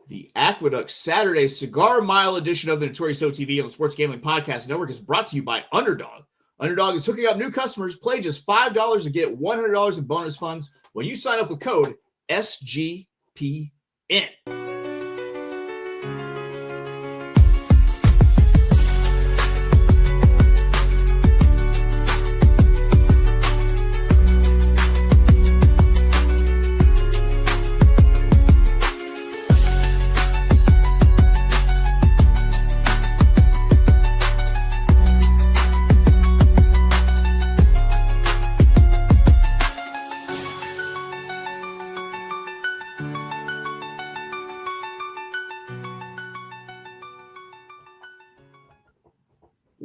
The Aqueduct Saturday Cigar Mile edition of the Notorious OTV on the Sports Gambling Podcast Network is brought to you by Underdog. Underdog is hooking up new customers. Play just $5 to get $100 in bonus funds when you sign up with code SGPN.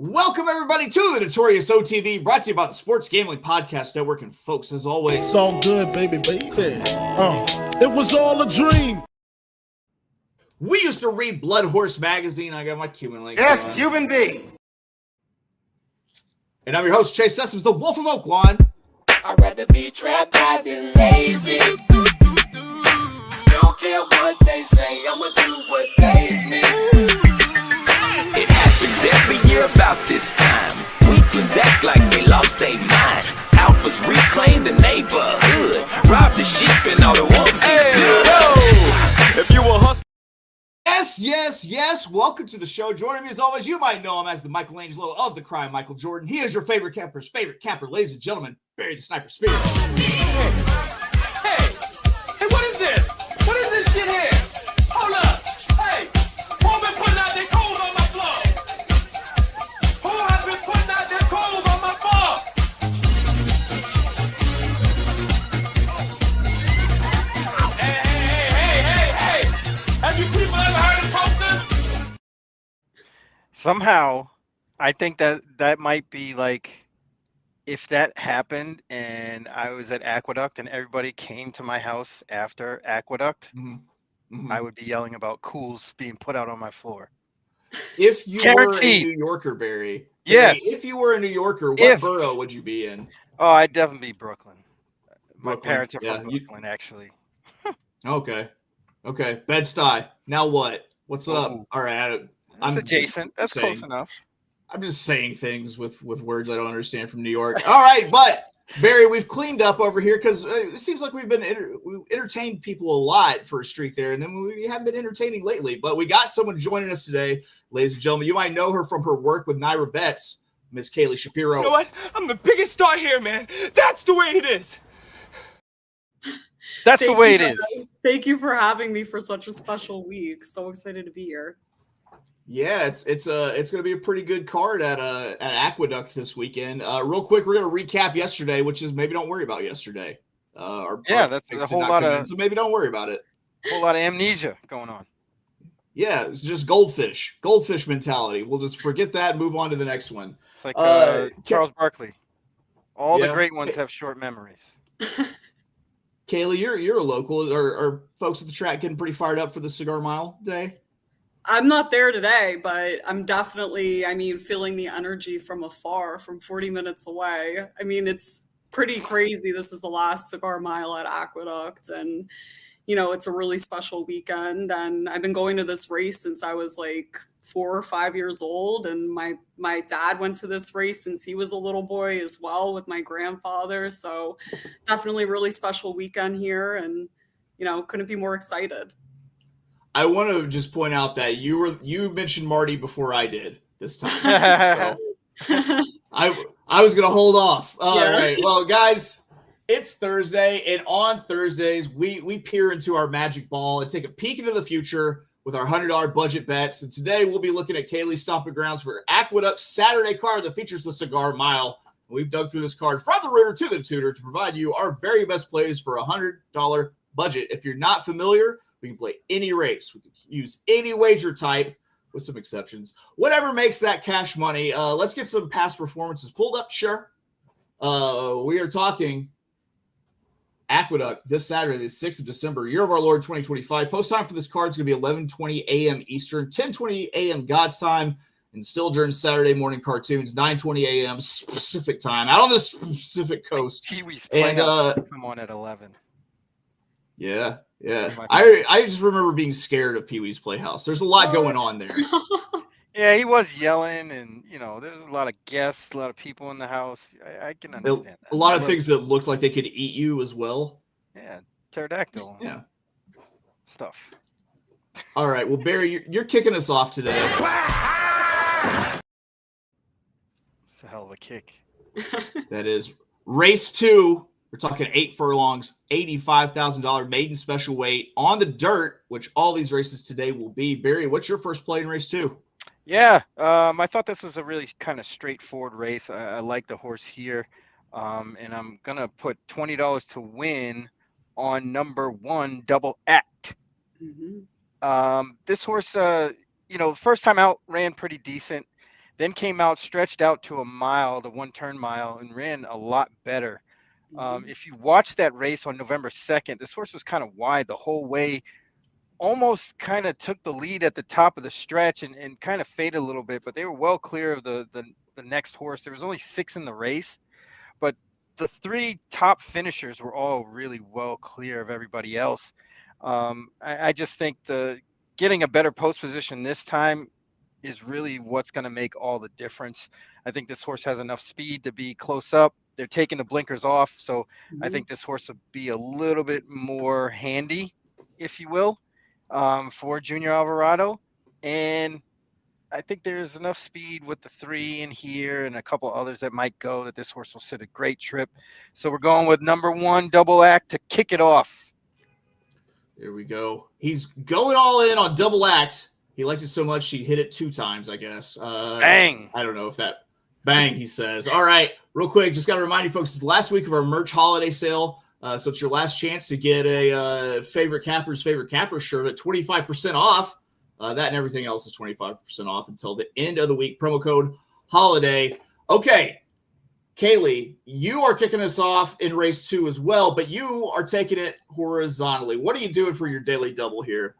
Welcome, everybody, to the Notorious OTV, brought to you by the Sports Gambling Podcast Network. And, folks, as always, it's all good, baby. It was all a dream. We used to read Blood Horse Magazine. I got my Cuban links. Yes, Cuban B. And I'm your host, Chase Sessoms, the Wolf of Oaklawn. I'd rather be trapped than lazy. Don't care what they say, I'ma do what pays me. It happens every year about this time. Weaklings act like they lost their mind. Alphas reclaim the neighborhood. Rob the sheep and all the wolves eat good. If you were hustling. Yes. Welcome to the show. Joining me as always, you might know him as the Michelangelo of the crime, Michael Jordan. He is your favorite camper's favorite camper, ladies and gentlemen, Barry the Sniper Spear. Hey, what is this? What is this shit here? Hold up. Hey, who been putting out their coals on my floor? Who has been putting out their coals on my floor? Hey. Have you people ever heard of posters? Somehow, I think that might be like, if that happened and I was at Aqueduct and everybody came to my house after Aqueduct, I would be yelling about cools being put out on my floor. If you Guaranteed. were a New Yorker, Barry. Yes. If you were a New Yorker, what borough would you be in? Oh, I'd definitely be Brooklyn. My Brooklyn. parents are from Brooklyn, actually. Okay. Bed-Stuy. Now what? What's up? All right. That's adjacent. That's close enough. I'm just saying things with words I don't understand from New York. All right, but Barry, we've cleaned up over here because it seems like we've entertained people a lot for a streak there, and then we haven't been entertaining lately. But we got someone joining us today, ladies and gentlemen. You might know her from her work with Naira Betts, Miss Kaylie Shapiro. You know what? I'm the biggest star here, man. That's the way it is. That's the way it is. Thank you for having me for such a special week. So excited to be here. Yeah, it's going to be a pretty good card at Aqueduct this weekend. Real quick, we're going to recap yesterday, which is maybe don't worry about yesterday. That's a whole lot of. So maybe don't worry about it. A whole lot of amnesia going on. Yeah, it's just goldfish mentality. We'll just forget that and move on to the next one. It's like Charles Barkley. All the great ones have short memories. Kaylee, you're a local. Are folks at the track getting pretty fired up for the Cigar Mile day? I'm not there today, but I'm definitely, feeling the energy from afar, from 40 minutes away. It's pretty crazy. This is the last Cigar Mile at Aqueduct, and, it's a really special weekend. And I've been going to this race since I was like 4 or 5 years old. And my dad went to this race since he was a little boy as well with my grandfather. So definitely a really special weekend here, and, couldn't be more excited. I want to just point out that you mentioned Marty before I did this time. So I was going to hold off. All right. Well, guys, it's Thursday, and on Thursdays, we peer into our magic ball and take a peek into the future with our $100 budget bets. And today we'll be looking at Kaylee's stomping grounds for Aqueduct Saturday card that features the Cigar Mile. We've dug through this card from the rooter to the tutor to provide you our very best plays for a $100 budget. If you're not familiar, we can play any race. We can use any wager type with some exceptions. Whatever makes that cash money. Let's get some past performances pulled up. Sure. We are talking Aqueduct this Saturday, the 6th of December, year of our Lord 2025. Post time for this card is going to be 11:20 a.m. Eastern, 10:20 a.m. God's time, and still during Saturday morning cartoons, 9:20 a.m. Pacific time, out on the Pacific coast. Pee-wee's playing come on at 11. Yeah. My I just remember being scared of Pee Wee's Playhouse. There's a lot going on there. Yeah, he was yelling, and there's a lot of guests, a lot of people in the house. I can understand that. A lot of things that looked like they could eat you as well. Yeah, pterodactyl. Yeah. Stuff. All right. Well, Barry, you're kicking us off today. It's a hell of a kick. That is race 2. We're talking 8 furlongs, $85,000 maiden special weight on the dirt, which all these races today will be. Barry, what's your first play in race 2? Yeah, I thought this was a really kind of straightforward race. I like the horse here, and I'm gonna put $20 to win on number 1, Double Act. This horse, first time out ran pretty decent, then came out, stretched out to a mile, the 1-turn mile, and ran a lot better. If you watch that race on November 2nd, this horse was kind of wide the whole way, almost kind of took the lead at the top of the stretch and kind of faded a little bit, but they were well clear of the next horse. There was only 6 in the race, but the 3 top finishers were all really well clear of everybody else. I just think getting a better post position this time is really what's going to make all the difference. I think this horse has enough speed to be close up. They're taking the blinkers off, so I think this horse will be a little bit more handy, if you will, for Junior Alvarado. And I think there's enough speed with the 3 in here and a couple others that might go that this horse will sit a great trip. So we're going with number 1, Double Act, to kick it off. There we go. He's going all in on Double Act. He liked it so much he hit it 2 times, I guess. Bang! I don't know if that bang, he says. All right, real quick, just got to remind you folks, it's the last week of our merch holiday sale. So it's your last chance to get a favorite capper shirt at 25% off. That and everything else is 25% off until the end of the week. Promo code HOLIDAY. Okay, Kaylee, you are kicking us off in race 2 as well, but you are taking it horizontally. What are you doing for your daily double here?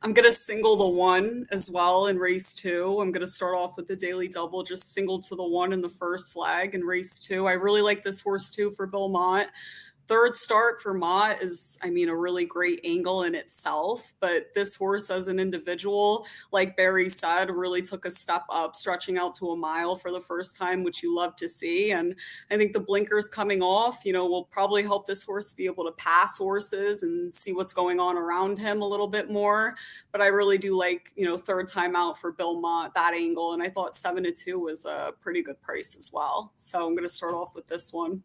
I'm going to single the 1 as well in race 2. I'm going to start off with the daily double, just single to the 1 in the first leg in race 2. I really like this horse too for Bill Mott. Third start for Mott is, a really great angle in itself, but this horse as an individual, like Barry said, really took a step up, stretching out to a mile for the first time, which you love to see. And I think the blinkers coming off, will probably help this horse be able to pass horses and see what's going on around him a little bit more. But I really do like, third time out for Bill Mott, that angle. And I thought 7-2 was a pretty good price as well. So I'm going to start off with this one.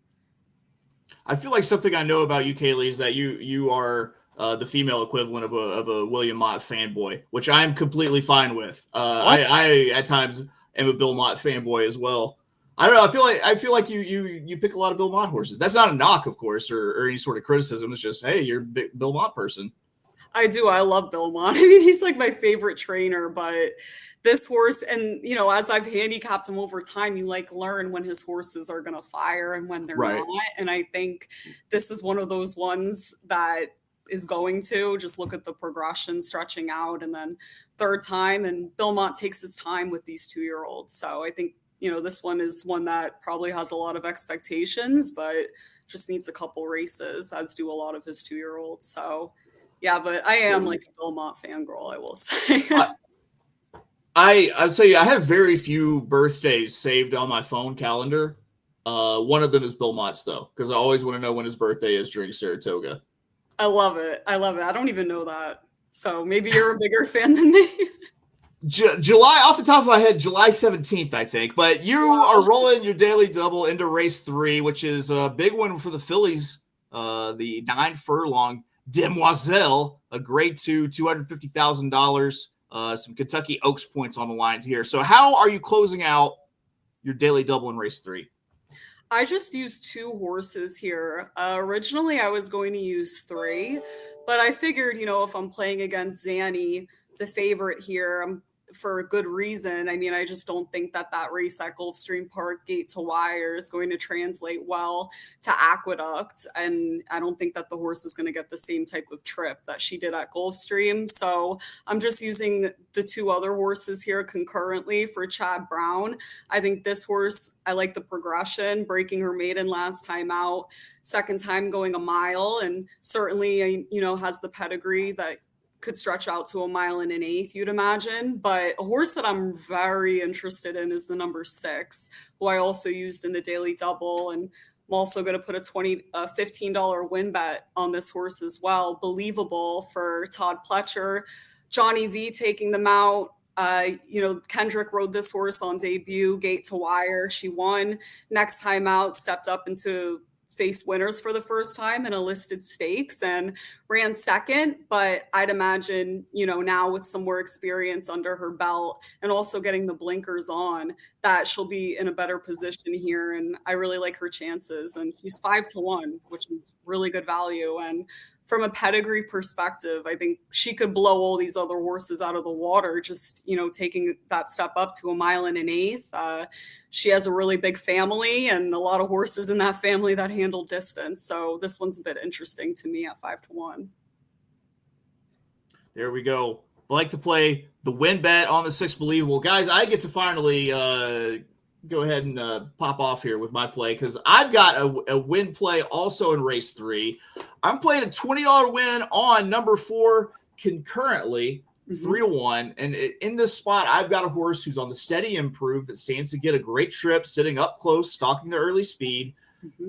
I feel like something I know about you, Kaylee, is that you are the female equivalent of a William Mott fanboy, which I'm completely fine with. I at times am a Bill Mott fanboy as well. I don't know. I feel like you pick a lot of Bill Mott horses. That's not a knock, of course, or any sort of criticism. It's just, hey, you're a big Bill Mott person. I do. I love Bill Mott. He's like my favorite trainer, but this horse, and as I've handicapped him over time, you learn when his horses are going to fire and when they're not. And I think this is one of those ones that is going to just look at the progression, stretching out, and then third time. And Bill Mott takes his time with these 2-year-olds. So I think, this one is one that probably has a lot of expectations, but just needs a couple races, as do a lot of his 2-year-olds. So yeah, but I am like a Bill Mott fangirl, I will say. I'd say I have very few birthdays saved on my phone calendar. One of them is Bill Mott's, though, because I always want to know when his birthday is during Saratoga. I love it. I don't even know that. So maybe you're a bigger fan than me. July, off the top of my head, July 17th, I think. But you are rolling your daily double into race 3, which is a big one for the fillies. The 9 furlong Demoiselle, a grade 2, $250,000. Some Kentucky Oaks points on the line here. So how are you closing out your daily double in race 3? I just used 2 horses here. Originally, I was going to use 3, but I figured, if I'm playing against Zanny, the favorite here, for a good reason. I mean, I just don't think that race at Gulfstream Park, gate to wire, is going to translate well to Aqueduct. And I don't think that the horse is going to get the same type of trip that she did at Gulfstream. So I'm just using the 2 other horses here concurrently for Chad Brown. I think this horse, I like the progression, breaking her maiden last time out, second time going a mile, and certainly, has the pedigree that could stretch out to a mile and an eighth, you'd imagine. But a horse that I'm very interested in is the number 6, who I also used in the daily double. And I'm also going to put a $15 win bet on this horse as well. Believable for Todd Pletcher. Johnny V taking them out. Kendrick rode this horse on debut, gate to wire. She won. Next time out, stepped up into face winners for the first time in a listed stakes and ran second. But I'd imagine, now with some more experience under her belt and also getting the blinkers on, that she'll be in a better position here. And I really like her chances. And she's 5-1, which is really good value. And from a pedigree perspective, I think she could blow all these other horses out of the water, just, taking that step up to a mile and an eighth. She has a really big family and a lot of horses in that family that handle distance. So this one's a bit interesting to me at 5-1. There we go. I like to play the win bet on the 6 Believable. Guys, I get to finally go ahead and pop off here with my play because I've got a win play also in race 3. I'm playing a $20 win on number 4 concurrently, 3-1. And in this spot, I've got a horse who's on the steady improve that stands to get a great trip, sitting up close, stalking the early speed.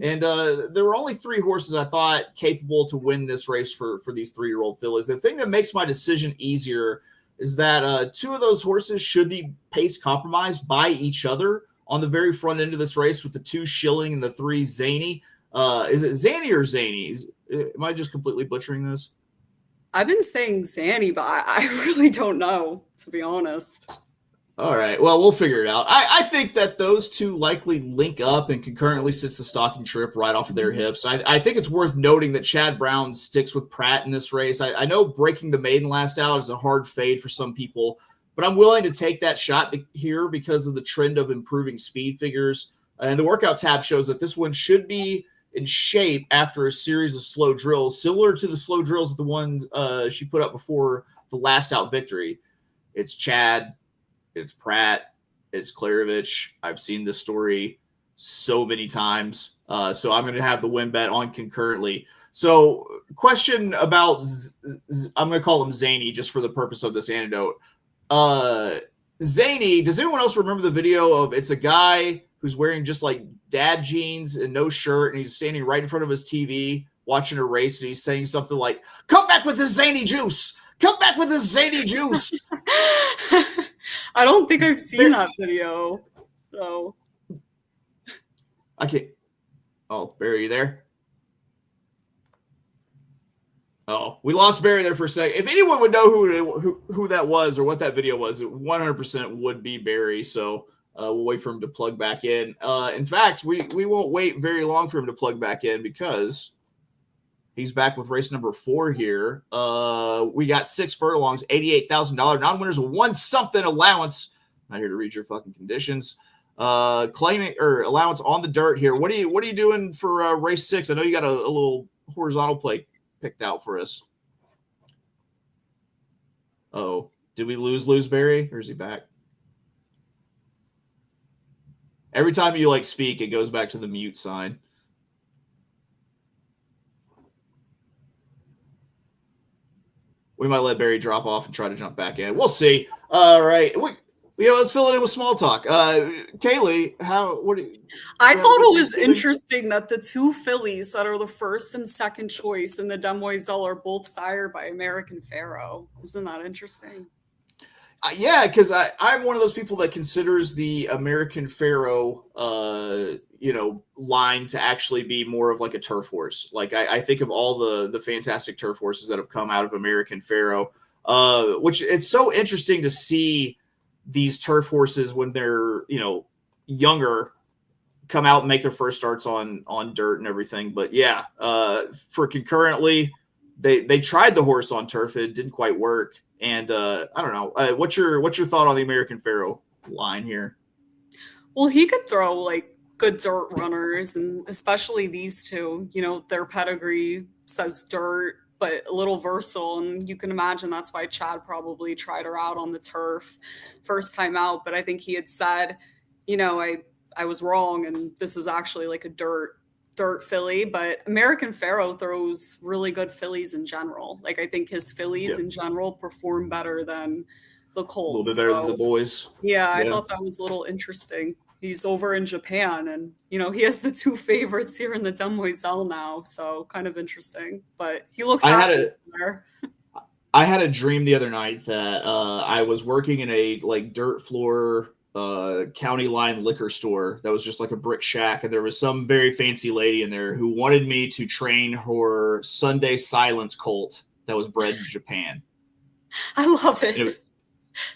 And there were only 3 horses I thought capable to win this race for these 3-year-old fillies. The thing that makes my decision easier is that 2 of those horses should be pace compromised by each other on the very front end of this race, with the 2 Shilling and the 3 Zany. Is it Zany or Zany? Am I just completely butchering this? I've been saying Zany, but I really don't know, to be honest. All right. Well, we'll figure it out. I think that those 2 likely link up and concurrently sits the stalking trip right off of their hips. I think it's worth noting that Chad Brown sticks with Pratt in this race. I know breaking the maiden last out is a hard fade for some people, but I'm willing to take that shot here because of the trend of improving speed figures. And the workout tab shows that this one should be in shape after a series of slow drills, similar to the slow drills of the ones she put up before the last out victory. It's Chad, it's Pratt, it's Klarovich. I've seen this story so many times. So I'm going to have the win bet on concurrently. So question about, I'm going to call him Zany just for the purpose of this anecdote. Zany, does anyone else remember the video of, it's a guy who's wearing just like dad jeans and no shirt, and he's standing right in front of his TV watching a race, and he's saying something like, "Come back with the Zany juice! Come back with the Zany juice!" I don't think I've seen that video. So I can't. Oh, Barry, are you there? Oh, we lost Barry there for a second. If anyone would know who that was or what that video was, it 100% would be Barry. So we'll wait for him to plug back in. In fact, we won't wait very long for him to plug back in because he's back with race number 4 here. We got 6 furlongs, $88,000 non-winners, a 1-something allowance. Not here to read your fucking conditions. Claiming or allowance on the dirt here. What are you doing for race 6? I know you got a little horizontal play picked out for us. Oh, did we lose Barry, or is he back? Every time you speak, it goes back to the mute sign. We might let Barry drop off and try to jump back in. We'll see. All right. Let's fill it in with small talk. Kaylee, I thought it was interesting that the 2 fillies that are the first and second choice in the Demoiselle are both sired by American Pharoah. Isn't that interesting? Yeah, because I'm one of those people that considers the American Pharoah, line to actually be more of like a turf horse. I think of all the fantastic turf horses that have come out of American Pharoah, which it's so interesting to see these turf horses when they're, younger come out and make their first starts on dirt and everything. But yeah, for concurrently, they tried the horse on turf. It didn't quite work. And I don't know. What's your thought on the American Pharaoh line here? Well, he could throw like good dirt runners, and especially these two. You know, their pedigree says dirt, but a little versatile. And you can imagine that's why Chad probably tried her out on the turf first time out. But I think he had said, you know, I was wrong, and this is actually like a dirt filly. But American Pharaoh throws really good fillies in general. Like I think his fillies in general perform better than the Colts. A little bit better than the boys. Yeah, I thought that was a little interesting. He's over in Japan, and you know he has the two favorites here in the Demoiselle now, so kind of interesting. But he looks. I had a dream the other night that I was working in a like dirt floor county line liquor store that was just like a brick shack, and there was some very fancy lady in there who wanted me to train her Sunday Silence colt that was bred in Japan. I love it.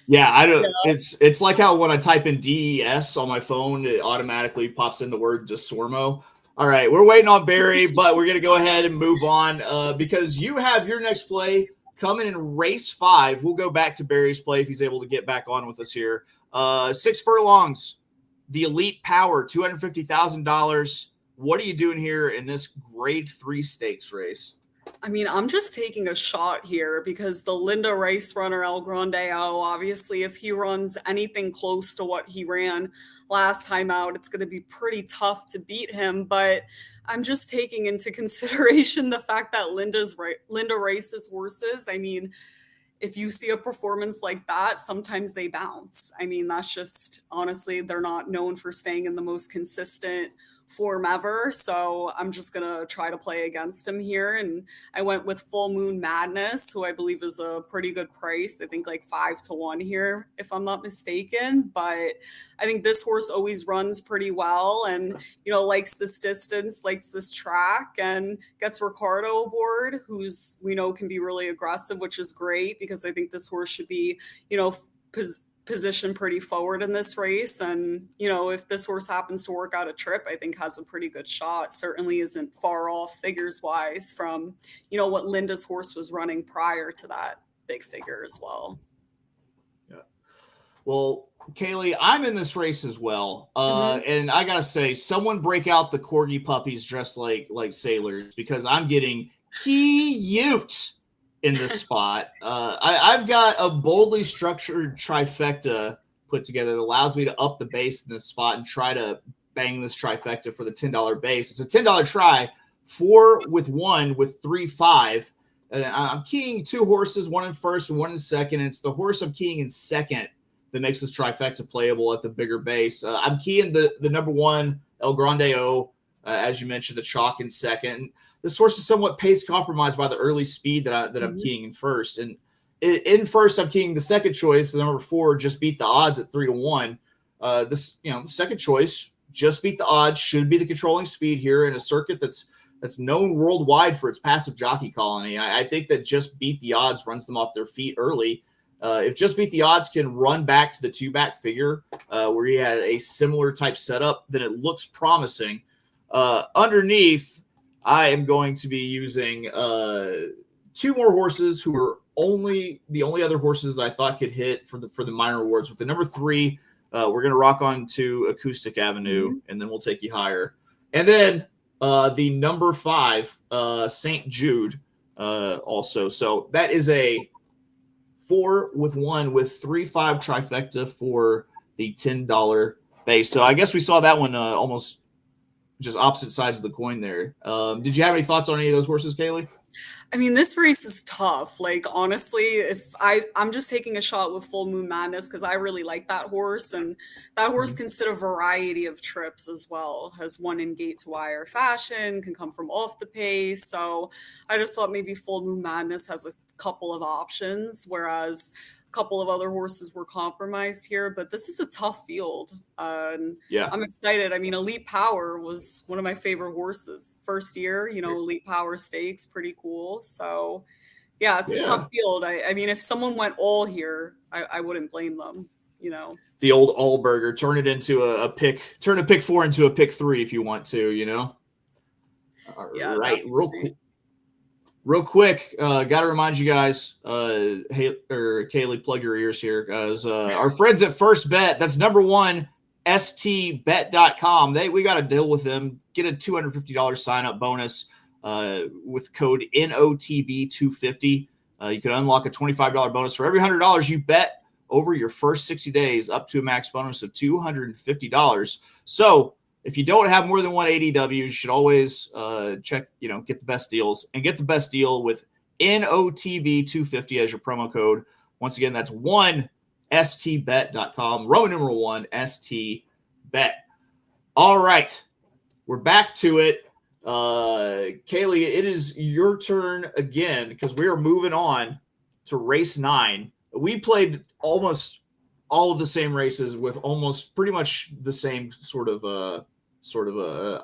Yeah, I don't. Yeah. It's like how when I type in DES on my phone, it automatically pops in the word Desormo. All right, we're waiting on Barry, but we're gonna go ahead and move on because you have your next play coming in race 5. We'll go back to Barry's play if he's able to get back on with us here. 6 furlongs, the Elite Power, $250,000. What are you doing here in this Grade 3 stakes race? I mean, I'm just taking a shot here because the Linda race runner El Grandeo, obviously, if he runs anything close to what he ran last time out, it's going to be pretty tough to beat him. But I'm just taking into consideration the fact that Linda races horses. I mean, if you see a performance like that, sometimes they bounce. I mean, that's just, honestly, they're not known for staying in the most consistent form ever. So I'm just going to try to play against him here. And I went with Full Moon Madness, who I believe is a pretty good price. I think like 5-1 here, if I'm not mistaken. But I think this horse always runs pretty well and, you know, likes this distance, likes this track, and gets Ricardo aboard, who's, we know, can be really aggressive, which is great because I think this horse should be, you know, position pretty forward in this race. And, you know, if this horse happens to work out a trip, I think has a pretty good shot. Certainly isn't far off figures wise from, you know, what Linda's horse was running prior to that big figure as well. Yeah. Well, Kaylee, I'm in this race as well. And I got to say, someone break out the corgi puppies dressed like sailors because I'm getting cute in this spot. I've got a boldly structured trifecta put together that allows me to up the base in this spot and try to bang this trifecta for the $10 base. It's a $10 try, 4-1 with 3-5. And I'm keying 2 horses, 1 in first and 1 in second. And it's the horse I'm keying in second that makes this trifecta playable at the bigger base. I'm keying the number 1, El Grandeo, as you mentioned, the chalk in second. This horse is somewhat pace compromised by the early speed that I'm keying in first. And in first, I'm keying the second choice, the number 4, Just Beat the Odds at 3-1. The second choice, Just Beat the Odds, should be the controlling speed here in a circuit that's known worldwide for its passive jockey colony. I think that Just Beat the Odds runs them off their feet early. If Just Beat the Odds can run back to the 2-back figure where he had a similar type setup, then it looks promising. Underneath, I am going to be using 2 more horses who are the only other horses that I thought could hit for the minor awards. With the number 3, we're going to rock on to Acoustic Avenue, and then we'll take you higher. And then the number 5, St. Jude, also. So that is a 4-1 with 3-5 trifecta for the $10 base. So I guess we saw that one almost just opposite sides of the coin there. Did you have any thoughts on any of those horses, Kaylee? I mean, this race is tough. Like, honestly, if I'm just taking a shot with Full Moon Madness because I really like that horse, and that horse can sit a variety of trips as well. Has won in gate to wire fashion, can come from off the pace. So I just thought maybe Full Moon Madness has a couple of options, whereas couple of other horses were compromised here, but this is a tough field. Yeah, I'm excited. I mean, Elite Power was one of my favorite horses. First year, you know, Elite Power Stakes, pretty cool. So, yeah, it's a tough field. I mean, if someone went all here, I wouldn't blame them. You know, the old Allberger, turn it into a pick 4 into a pick 3 if you want to. You know, yeah, right, real cool. Real quick, got to remind you guys, Kaylee, plug your ears here, guys. Our friends at First Bet, that's number one, stbet.com. We got a deal with them. Get a $250 sign-up bonus with code NOTB250. You can unlock a $25 bonus for every $100 you bet over your first 60 days, up to a max bonus of $250. So if you don't have more than one ADW, you should always check, get the best deals, and get the best deal with NOTB250 as your promo code. Once again, that's 1stbet.com, Roman numeral 1, STBet. All right, we're back to it. Kaylee, it is your turn again because we are moving on to race 9. We played almost all of the same races with almost pretty much the same sort of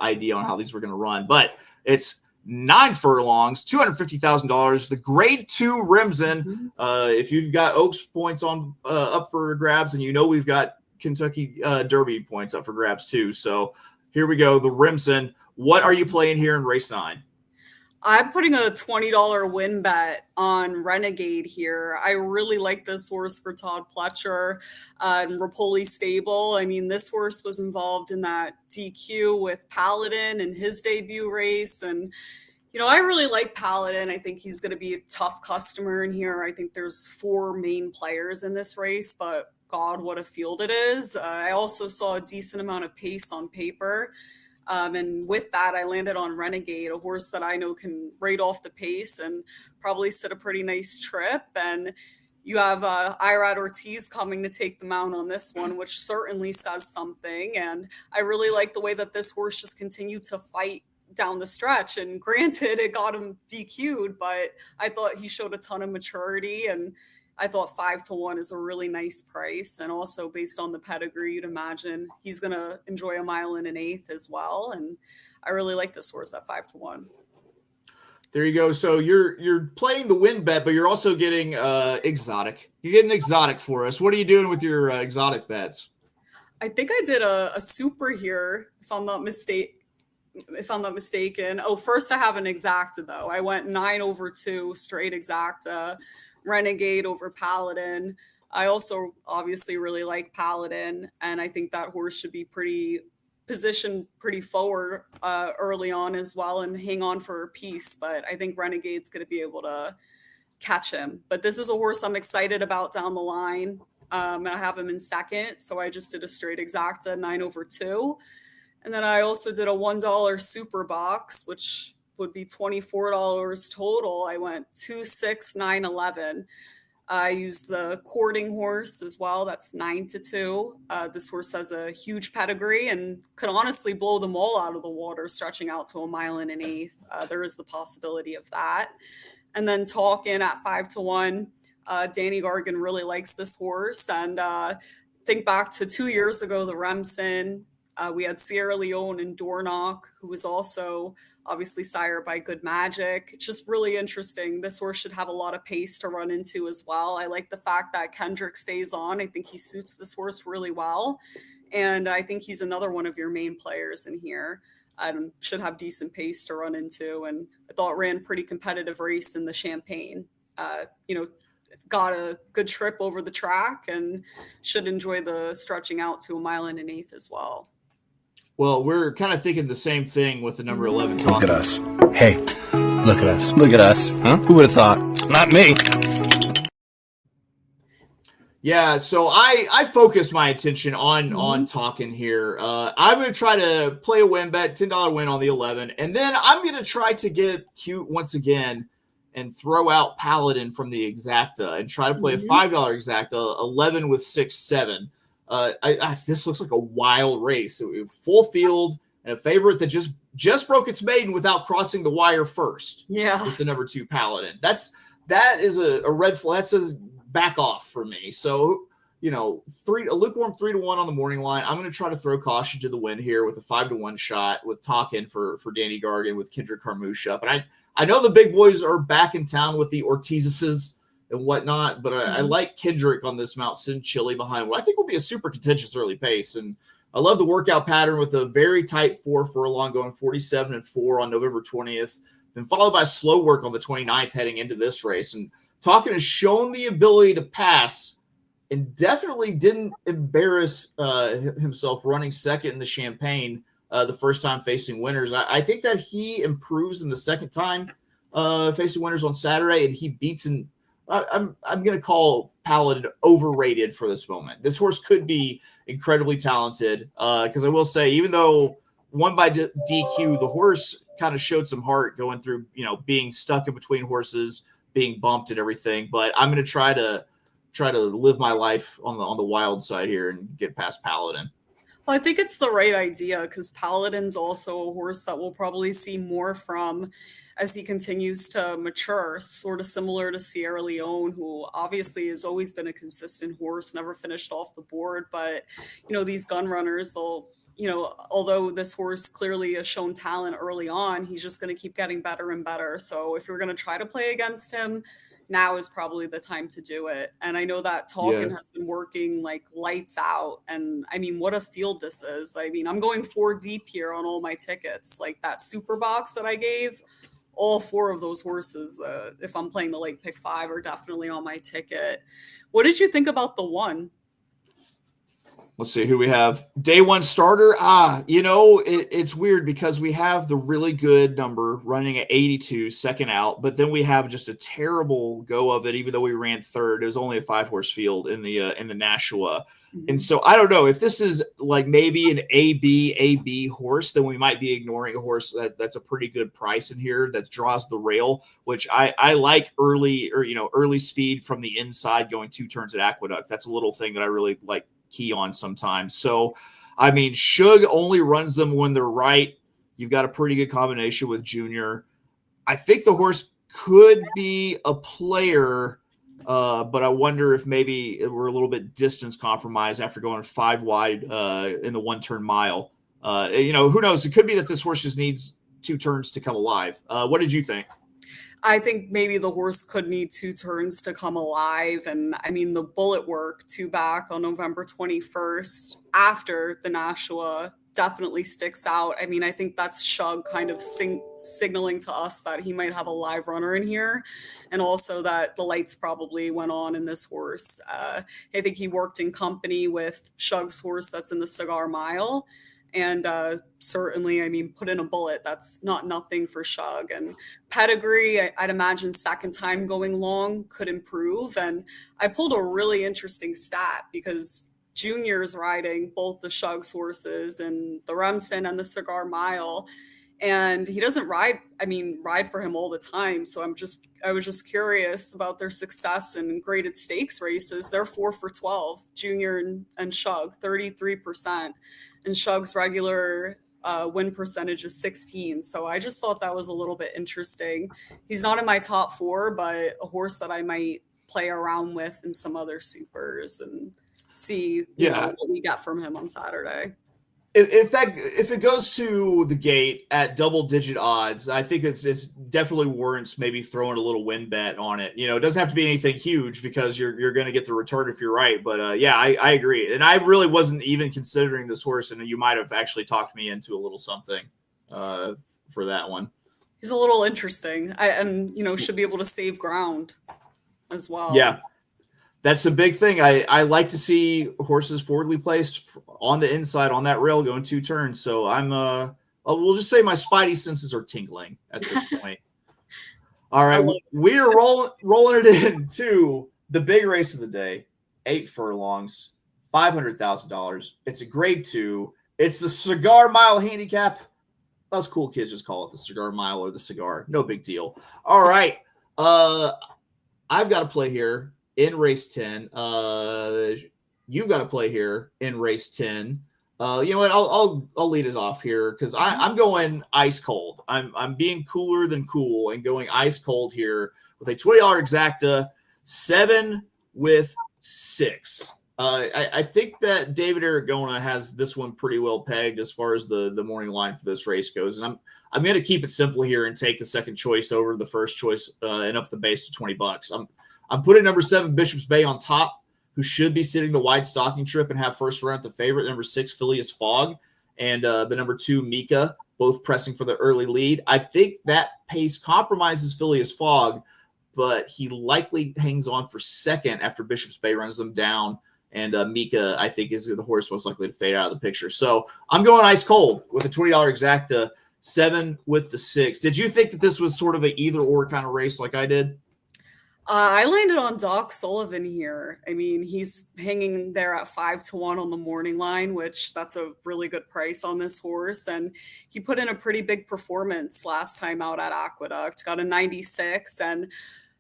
idea on how these were going to run, but it's 9 furlongs, $250,000. The grade 2 Remsen. If you've got Oaks points on up for grabs, and we've got Kentucky Derby points up for grabs too. So here we go. The Remsen. What are you playing here in race 9? I'm putting a $20 win bet on Renegade here. I really like this horse for Todd Pletcher and Rapoli Stable. I mean, this horse was involved in that DQ with Paladin in his debut race. And, I really like Paladin. I think he's going to be a tough customer in here. I think there's 4 main players in this race, but God, what a field it is. I also saw a decent amount of pace on paper. And with that, I landed on Renegade, a horse that I know can rate off the pace and probably sit a pretty nice trip. And you have Irad Ortiz coming to take the mount on this one, which certainly says something. And I really like the way that this horse just continued to fight down the stretch. And granted, it got him DQ'd, but I thought he showed a ton of maturity, and I thought 5-1 is a really nice price. And also based on the pedigree, you'd imagine he's going to enjoy a 1 1/8 as well. And I really like this horse at 5-1. There you go. So you're playing the win bet, but you're also getting exotic. You're getting exotic for us. What are you doing with your exotic bets? I think I did a super here, if I'm not mistaken. Oh, first I have an exacta though. I went 9/2 straight exacta. Renegade over Paladin. I also obviously really like Paladin, and I think that horse should be positioned pretty forward early on as well and hang on for a piece. But I think Renegade's going to be able to catch him. But this is a horse I'm excited about down the line. And I have him in second, so I just did a straight exacta 9/2, and then I also did a $1 super box, which would be $24 total. I went 2, 6, 9, 11. I used the courting horse as well. That's 9-2. This horse has a huge pedigree and could honestly blow them all out of the water, stretching out to a 1 1/8. There is the possibility of that. And then Talkin at 5-1. Danny Gargan really likes this horse. And think back to 2 years ago, the Remsen. We had Sierra Leone and Dornock, who was also obviously sired by Good Magic. Just really interesting. This horse should have a lot of pace to run into as well. I like the fact that Kendrick stays on. I think he suits this horse really well. And I think he's another one of your main players in here. Should have decent pace to run into. And I thought ran a pretty competitive race in the Champagne. Got a good trip over the track and should enjoy the stretching out to a 1 1/8 as well. Well, we're kind of thinking the same thing with the number 11 Talkin. Look at us. Hey, look at us. Look at us. Huh? Who would have thought? Not me. Yeah, so I focus my attention on Talkin here. I'm going to try to play a win bet, $10 win on the 11, and then I'm going to try to get cute once again and throw out Paladin from the exacta and try to play a $5 exacta, 11 with 6, 7. This looks like a wild race. Full field and a favorite that just broke its maiden without crossing the wire first. Yeah, with the number 2 Paladin. That is a red flag. That says back off for me. So a lukewarm 3-1 on the morning line. I'm going to try to throw caution to the wind here with a 5-1 shot with Talkin for Danny Gargan with Kendrick Carmouche up. And I know the big boys are back in town with the Ortizes and whatnot, but I like Kendrick on this Mount Sin Chili behind what I think will be a super contentious early pace. And I love the workout pattern with a very tight 4 furlong going 47-4 on November 20th. then followed by slow work on the 29th heading into this race. And Talkin has shown the ability to pass and definitely didn't embarrass himself running second in the Champagne the first time facing winners. I think that he improves in the second time facing winners on Saturday, and he beats I'm going to call Paladin overrated for this moment. This horse could be incredibly talented because I will say, even though won by DQ, the horse kind of showed some heart going through, being stuck in between horses, being bumped and everything. But I'm going to try to live my life on the wild side here and get past Paladin. Well, I think it's the right idea because Paladin's also a horse that we'll probably see more from as he continues to mature, sort of similar to Sierra Leone, who obviously has always been a consistent horse, never finished off the board. But, these gun runners, they'll, although this horse clearly has shown talent early on, he's just going to keep getting better and better. So if you're going to try to play against him, now is probably the time to do it. And I know that Talkin has been working like lights out. And I mean, what a field this is. I mean, I'm going 4 deep here on all my tickets. Like that super box that I gave, all 4 of those horses, if I'm playing the late pick 5, are definitely on my ticket. What did you think about the one? Let's see who we have. Day 1 starter. It's weird because we have the really good number running at 82, second out, but then we have just a terrible go of it. Even though we ran third, it was only a 5-horse field in the Nashua. Mm-hmm. And so I don't know if this is like maybe an AB horse, then we might be ignoring a horse that's a pretty good price in here that draws the rail, which I like early speed from the inside going 2 turns at Aqueduct. That's a little thing that I really like key on sometimes. So, I mean, Shug only runs them when they're right. You've got a pretty good combination with Junior. I think the horse could be a player, but I wonder if maybe we're a little bit distance compromised after going 5 wide in the 1-turn mile. Who knows? It could be that this horse just needs 2 turns to come alive. What did you think? I think maybe the horse could need 2 turns to come alive. And I mean, the bullet work 2 back on November 21st after the Nashua definitely sticks out. I mean, I think that's Shug kind of signaling to us that he might have a live runner in here. And also that the lights probably went on in this horse. I think he worked in company with Shug's horse that's in the Cigar Mile. And certainly, I mean, put in a bullet. That's not nothing for Shug. And pedigree, I'd imagine second time going long could improve. And I pulled a really interesting stat because Junior's riding both the Shug's horses and the Remsen and the Cigar Mile. And he doesn't ride for him all the time. So I was just curious about their success in graded stakes races. They're 4 for 12, Junior and Shug, 33%. And Shug's regular win percentage is 16. So I just thought that was a little bit interesting. He's not in my top 4, but a horse that I might play around with in some other supers and see what we get from him on Saturday. If it goes to the gate at double-digit odds, I think it's definitely warrants maybe throwing a little win bet on it. It doesn't have to be anything huge because you're going to get the return if you're right. But I agree, and I really wasn't even considering this horse, and you might have actually talked me into a little something for that one. He's a little interesting, and should be able to save ground as well. Yeah. That's a big thing. I like to see horses forwardly placed on the inside on that rail going 2 turns. So we'll just say my spidey senses are tingling at this point. All right, we are rolling it into the big race of the day, 8 furlongs, $500,000. It's a grade 2. It's the Cigar Mile Handicap. Us cool kids just call it the Cigar Mile or the Cigar. No big deal. All right, I've got to play here in race 10. You've got to play here in race 10. You know what? I'll lead it off here because I'm going ice cold. I'm being cooler than cool and going ice cold here with a $20 exacta, 7 with 6. I think that David Aragona has this one pretty well pegged as far as the morning line for this race goes, and I'm going to keep it simple here and take the second choice over the first choice and up the base to $20. I'm putting number 7 Bishop's Bay on top, who should be sitting the wide stocking trip and have first run at the favorite. Number 6 Phileas Fogg and the number 2 Mika both pressing for the early lead. I think that pace compromises Phileas Fogg, but he likely hangs on for second after Bishop's Bay runs them down. And Mika, I think, is the horse most likely to fade out of the picture. So I'm going ice cold with a $20 exacta, 7 with the 6. Did you think that this was sort of an either or kind of race like I did? I landed on Doc Sullivan here. I mean, he's hanging there at 5-1 on the morning line, which that's a really good price on this horse. And he put in a pretty big performance last time out at Aqueduct, got a 96. And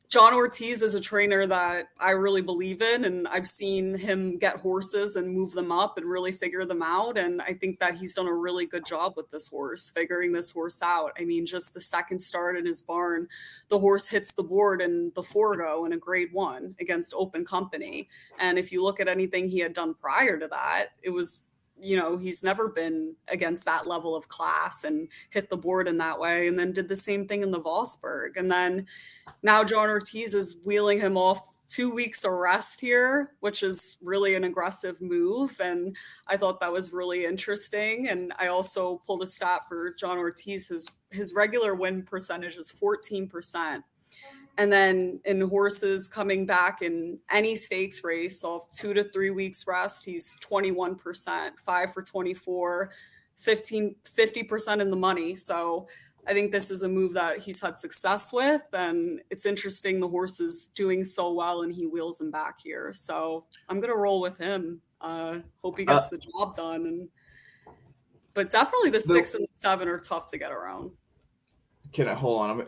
John Ortiz is a trainer that I really believe in, and I've seen him get horses and move them up and really figure them out. And I think that he's done a really good job with this horse, figuring this horse out. I mean, just the second start in his barn, the horse hits the board in the Forgo in a grade 1 against Open Company. And if you look at anything he had done prior to that, it was, he's never been against that level of class and hit the board in that way. And then did the same thing in the Vosburg. And then now John Ortiz is wheeling him off 2 weeks of rest here, which is really an aggressive move. And I thought that was really interesting. And I also pulled a stat for John Ortiz. His regular win percentage is 14%. And then in horses coming back in any stakes race off 2 to 3 weeks rest, he's 21%, 5 for 24, 50% in the money. So I think this is a move that he's had success with, and it's interesting the horse is doing so well and he wheels him back here. So I'm going to roll with him. Hope he gets the job done. But definitely the 6 and the 7 are tough to get around. Can I hold on?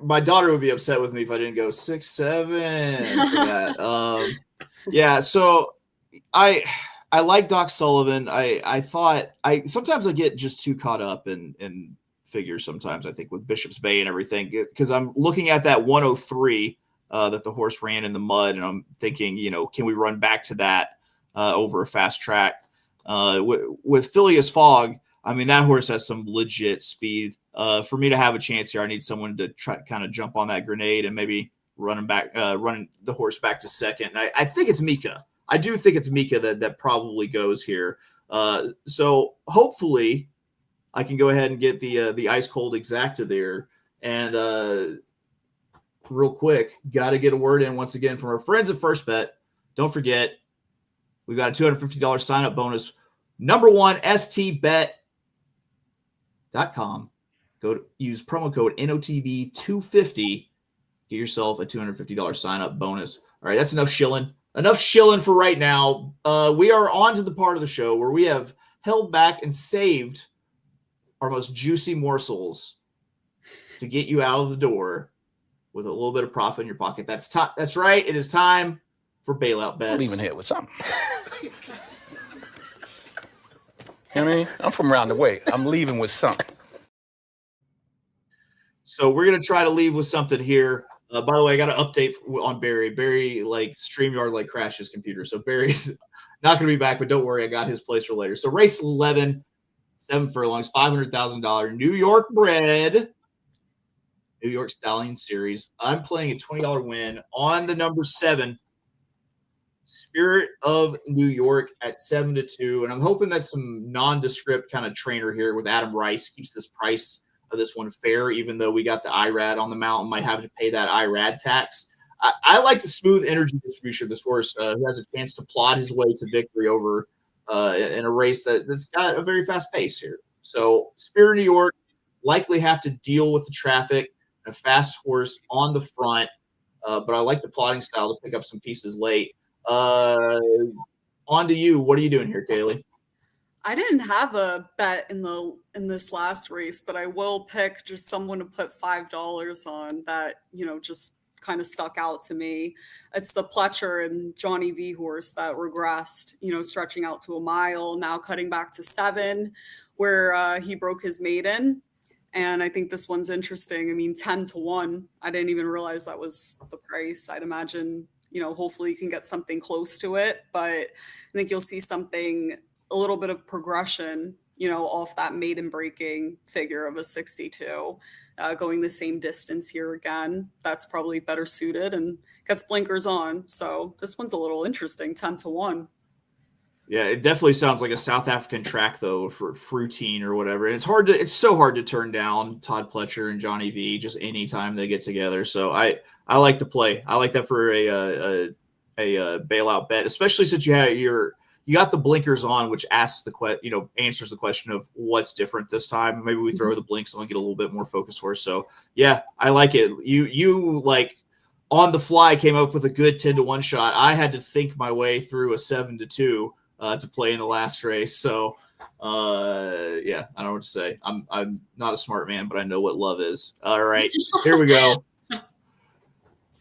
My daughter would be upset with me if I didn't go 6, 7 for that. Yeah. So I like Doc Sullivan. I thought sometimes I get just too caught up in figures. Sometimes I think with Bishop's Bay and everything, because I'm looking at that 103 that the horse ran in the mud, and I'm thinking, can we run back to that over a fast track? With Phileas Fogg, I mean, that horse has some legit speed. For me to have a chance here, I need someone to try kind of jump on that grenade and maybe running the horse back to second. And I think it's Mika. I do think it's Mika that probably goes here. So hopefully I can go ahead and get the ice cold exacta there. And real quick, got to get a word in once again from our friends at First Bet. Don't forget, we've got a $250 sign up bonus. Number 1 stbet.com. Use promo code NOTB250. Get yourself a $250 sign up bonus. All right, that's enough shilling. Enough shilling for right now. We are on to the part of the show where we have held back and saved our most juicy morsels to get you out of the door with a little bit of profit in your pocket. That's right. It is time for bailout bets. I'm leaving here with something. You know what I mean? I'm from around the way. I'm leaving with something. So we're going to try to leave with something here. By the way, I got an update on Barry. Barry, StreamYard, crashed his computer. So Barry's not going to be back, but don't worry. I got his place for later. So race 11, 7 furlongs, $500,000. New York bred, New York Stallion Series. I'm playing a $20 win on the number 7, Spirit of New York at 7-2. And I'm hoping that some nondescript kind of trainer here with Adam Rice keeps this price of this one fair, even though we got the IRAD on the mountain, might have to pay that IRAD tax. I like the smooth energy distribution of this horse who has a chance to plod his way to victory over in a race that's got a very fast pace here. So Spirit of New York likely have to deal with the traffic, a fast horse on the front, but I like the plodding style to pick up some pieces late. On to you. What are you doing here, Kaylee? I didn't have a bet in this last race, but I will pick just someone to put $5 on that, just kind of stuck out to me. It's the Pletcher and Johnny V horse that regressed, stretching out to a mile, now cutting back to 7, where he broke his maiden. And I think this one's interesting. I mean, 10-1. I didn't even realize that was the price. I'd imagine, hopefully you can get something close to it, but I think you'll see something, a little bit of progression, off that maiden breaking figure of a 62, going the same distance here again. That's probably better suited and gets blinkers on. So this one's a little interesting, 10-1. Yeah, it definitely sounds like a South African track though for Fruitine or whatever. And it's so hard to turn down Todd Pletcher and Johnny V just anytime they get together. So I like the play. I like that for a bailout bet, especially since you got the blinkers on, which asks answers the question of what's different this time. Maybe we throw the blinks on and get a little bit more focus for us. So yeah, I like it. You like on the fly came up with a good 10-1 shot. I had to think my way through a 7-2 to play in the last race. So yeah, I don't know what to say. I'm not a smart man, but I know what love is. All right, here we go.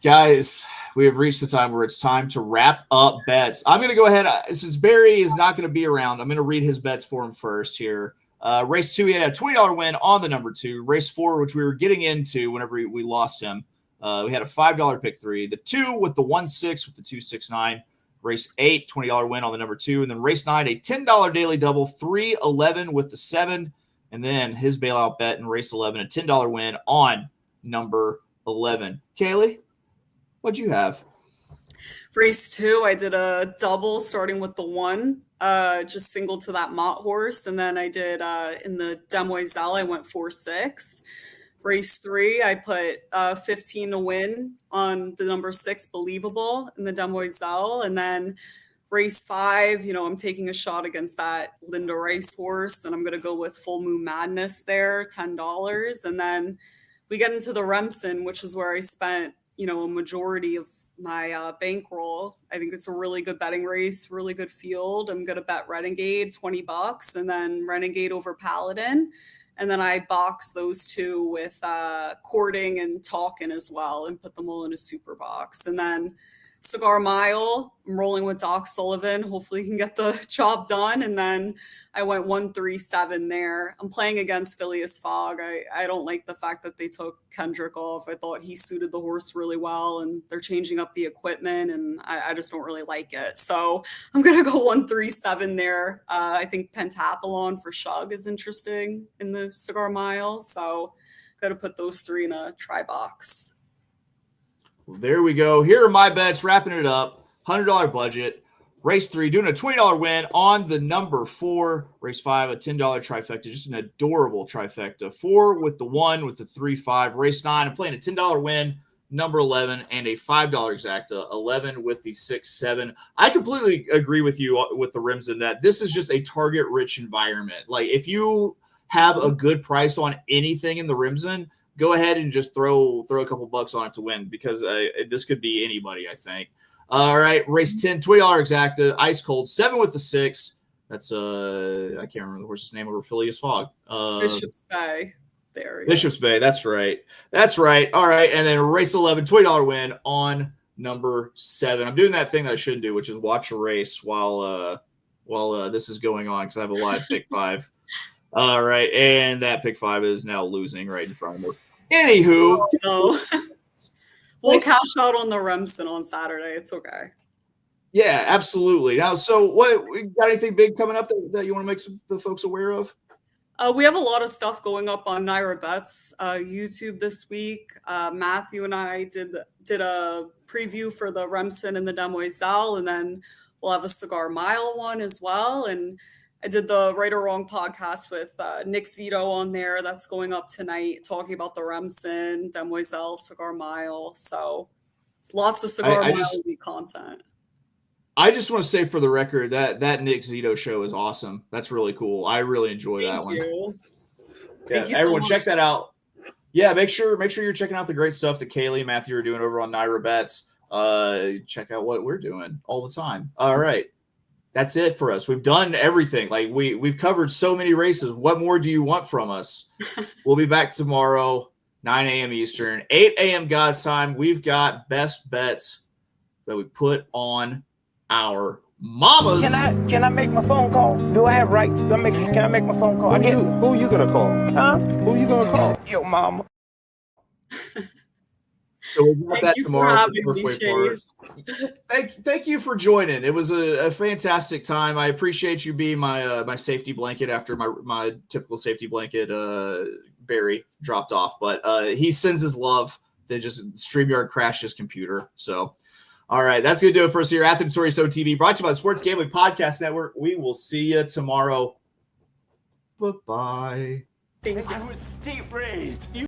Guys, we have reached the time where it's time to wrap up bets. I'm going to go ahead. Since Barry is not going to be around, I'm going to read his bets for him first here. Race 2, he had a $20 win on the number 2. Race 4, which we were getting into whenever we lost him, we had a $5 pick 3. The 2 with the 1-6 with the 269. Race 8, $20 win on the number 2. And then race 9, a $10 daily double, 3-11 with the 7. And then his bailout bet in race 11, a $10 win on number 11. Kaylee, what'd you have? Race 2, I did a double starting with the 1, just single to that Mott horse. And then I did in the Demoiselle, I went 4-6. Race 3, I put 15 to win on the number 6, Believable, in the Demoiselle. And then race 5, I'm taking a shot against that Linda Rice horse, and I'm going to go with Full Moon Madness there, $10. And then we get into the Remsen, which is where I spent, a majority of my bankroll. I think it's a really good betting race, really good field. I'm going to bet Renegade, $20, and then Renegade over Paladin. And then I box those two with Courting and Talkin as well and put them all in a super box. And then Cigar Mile, I'm rolling with Doc Sullivan. Hopefully he can get the job done. And then I went 1-3-7 there. I'm playing against Phileas Fogg. I don't like the fact that they took Kendrick off. I thought he suited the horse really well, and they're changing up the equipment, and I just don't really like it. So I'm going to go 1-3-7 there. I think Pentathlon for Shug is interesting in the Cigar Mile. So got to put those 3 in a try box. Well, there we go. Here are my bets, wrapping it up. $100 budget. Race 3, doing a $20 win on the number 4. Race 5, a $10 trifecta. Just an adorable trifecta. 4 with the 1 with the 3-5. Race 9, I'm playing a $10 win, number 11, and a $5 exacta. 11 with the 6-7. I completely agree with you with the rims in that this is just a target-rich environment. Like, if you have a good price on anything in the Rimson, go ahead and just throw a couple bucks on it to win, because this could be anybody, I think. All right, race 10, $20 exacta, ice cold, 7 with the 6. That's I can't remember the horse's name over Phileas Fogg. Bishop's Bay. There. Bishop's Bay. That's right. All right, and then race 11, $20 win on number 7. I'm doing that thing that I shouldn't do, which is watch a race while this is going on, because I have a live pick 5. All right, and that pick 5 is now losing right in front of me. Anywho. Oh, no. We'll cash out on the Remsen on Saturday. It's okay. Yeah, absolutely. Now, so what, we got anything big coming up that you want to make the folks aware of? We have a lot of stuff going up on Naira Bets YouTube this week. Matthew and I did a preview for the Remsen and the Demoiselle, and then we'll have a Cigar Mile one as well. And I did the Right or Wrong podcast with Nick Zito on there. That's going up tonight, talking about the Remsen, Demoiselle, Cigar Mile. So lots of Cigar Mile content. I just want to say for the record that Nick Zito show is awesome. That's really cool. I really enjoy that one. Yeah, everyone check that out. Yeah, make sure you're checking out the great stuff that Kaylee and Matthew are doing over on Naira Bets. Check out what we're doing all the time. All right. That's it for us. We've done everything. Like we've covered so many races. What more do you want from us? We'll be back tomorrow, 9 a.m. Eastern, 8 a.m. God's time. We've got best bets that we put on our mamas. Can I make my phone call? Do I have rights? Can I make my phone call? Who are you gonna call? Huh? Who are you gonna call? Your mama. So we'll get that tomorrow. Thank you for joining. It was a fantastic time. I appreciate you being my safety blanket after my typical safety blanket. Barry dropped off, but he sends his love. They just StreamYard crashed his computer. So, All right, that's going to do it for us here at the Notorious OTB, brought to you by the Sports Gambling Podcast Network. We will see you tomorrow. Bye-bye. Thank you. I was steep raised.